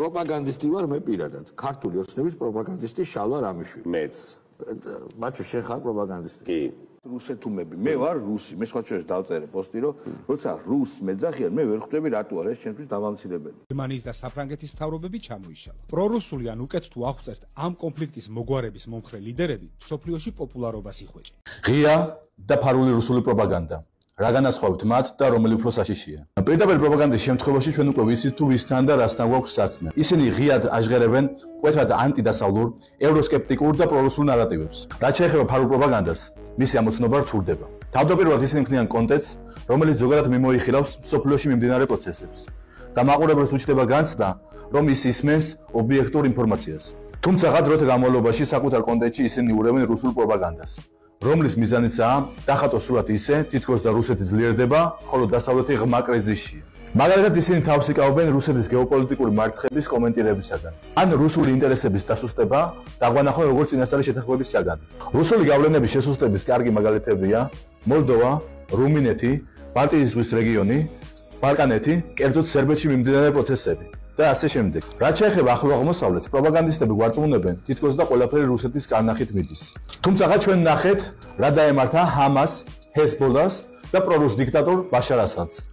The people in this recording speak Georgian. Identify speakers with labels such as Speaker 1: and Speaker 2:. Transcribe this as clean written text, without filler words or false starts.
Speaker 1: პროპაგანდისტი ვარ მე პირადად. ქართული ოცნების პროპაგანდისტი შალვა რამიშვილი.
Speaker 2: მეც.
Speaker 1: ბაჭო შენ ხარ პროპაგანდისტი?
Speaker 2: კი.
Speaker 1: რუსეთუმები. მე ვარ რუსი. მე სხვა შორის დავწერე პოსტი, რომ როცა რუს მეძახიან, მე ვერ ხვდები რატო არის ჩემთვის დამამცირებელი.
Speaker 3: გერმანიის და საფრანგეთის მთავრობები ჩამოიშალა. პრორუსული ან უკეთ თუ აღწერთ ამ კონფლიქტის მოგვარების მომხრე ლიდერები სოფლიოში პოპულარობას იხვეჭენ.
Speaker 4: ღია და ფარული რუსული პროპაგანდა. რა განასხვავებთ მათ და რომელი უფრო საშიშია? პირდაპირ პროპაგანდის შემთხვევაში ჩვენ უკვე ვიცით თუ ვისთან და რასთან გვაქვს საქმე. ისინი ღიად აჟღერებენ მკვეთრად ანტიდასავლურ, ევროსკეპტიკურ და პრორუსულ ნარატივებს. რაც შეეხება ფარულ პროპაგანდას, მისი ამოცნობა რთულდება. თავდაპირველად ისინი ქმნიან კონტექსტს, რომელიც ზოგადად მიმოიხილავს სოფლიოში მიმდინარე პროცესებს. და მაყურებელს უჩნდება განცდა, რომ ის ისმენს ობიექტურ ინფორმაციას. თუმცა ღადროთა განმავლობაში საკუთარ კონტექსტში ისინი ურევენ რუსულ პროპაგანდას. რომლის მიზანიცაა დახატოს სურათი ისე, თითქოს და რუსეთი ძლიერდება, ხოლო დასავლეთი ღრმა კრიზისშია. მაგალითად ისინი თავს იკავებენ რუსეთის გეოპოლიტიკური მარცხების კომენტირებისაგან. ან რუსული ინტერესების დასუსტება დაგვანახონ როგორც წინასწარი შეთანხმების საგანი. რუსული გავლენების შესუსტების კარგი მაგალითებია მოლდოვა, რუმინეთი, ბალტიის ზღვის რეგიონი, ბალკანეთი, კერძოდ სერბეთში მიმდინარე პროცესები. და ასე შემდეგ. რაც შეეხება ახლო აღმოსავლეთს, პროპაგანდისტები გვარწმუნებენ, თითქოს და ყველაფერი რუსეთის კარნახით მიდის. თუმცა ჩვენ ნახეთ, რა დაემართა ჰამას, ჰეზბოლას და პრორუს დიქტატორ ბაშარ ასადს.